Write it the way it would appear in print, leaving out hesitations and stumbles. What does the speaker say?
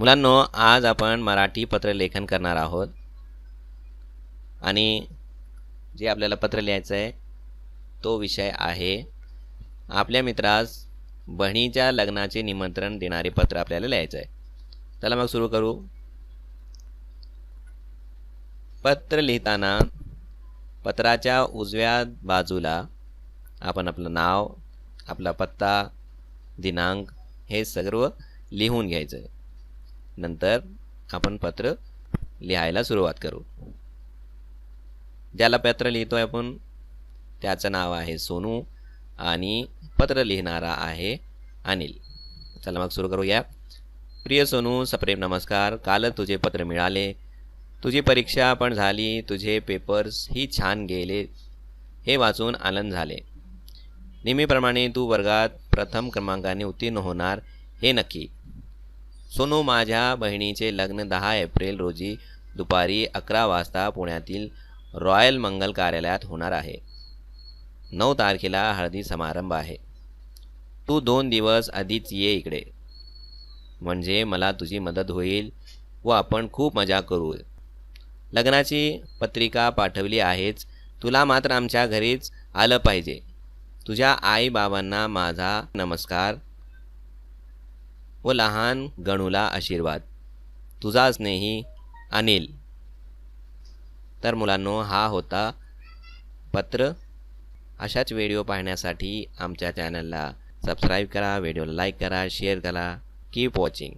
मुलांनो, आज आपण मराठी पत्रलेखन करणार आहोत आणि जे आपल्याला पत्र लिहायचं आहे तो विषय आहे आपल्या मित्रास बहिणीच्या लग्नाचे निमंत्रण देणारे पत्र आपल्याला लिहायचं आहे। चला मग सुरू करू। पत्र लिहिताना पत्राच्या उजव्या बाजूला आपण आपलं नाव, आपला पत्ता, दिनांक हे सर्व लिहून घ्यायचं आहे। नंतर आपण पत्र लिहायला सुरुवात करू। ज्याला पत्र लिहितोय आपण त्याचं नाव आहे सोनू आणि पत्र लिहिणारा आहे अनिल। चला मग सुरू करूया। प्रिय सोनू, सप्रेम नमस्कार। कालच तुझे पत्र मिळाले। तुझी परीक्षा पण झाली, तुझे पेपर्स ही छान गेले हे वाचून आनंद झाले। नेहमीप्रमाणे तू वर्गात प्रथम क्रमांकाने उत्तीर्ण होणार हे नक्की। सोनू, माझ्या बहिणीचे लग्न 10 एप्रिल रोजी दुपारी 11 वाजता पुण्यातील रॉयल मंगल कार्यालयात होणार आहे। 9 तारखेला हळदी समारंभ आहे। तू 2 दिवस आधीच ये इकडे, म्हणजे मला तुझी मदत होईल व आपण खूप मजा करू। लग्नाची पत्रिका पाठवली आहेच, तुला मात्र आमच्या घरीच आलं पाहिजे। तुझ्या आई बाबांना माझा नमस्कार व लहान गणूला आशीर्वाद। तुझा स्नेही अनिल। तर मुलांनो, हा होता पत्र। अशाच व्हिडिओ पाहण्यासाठी आमच्या चॅनलला सबस्क्राईब करा, व्हिडिओला लाईक करा, शेअर करा। Keep watching.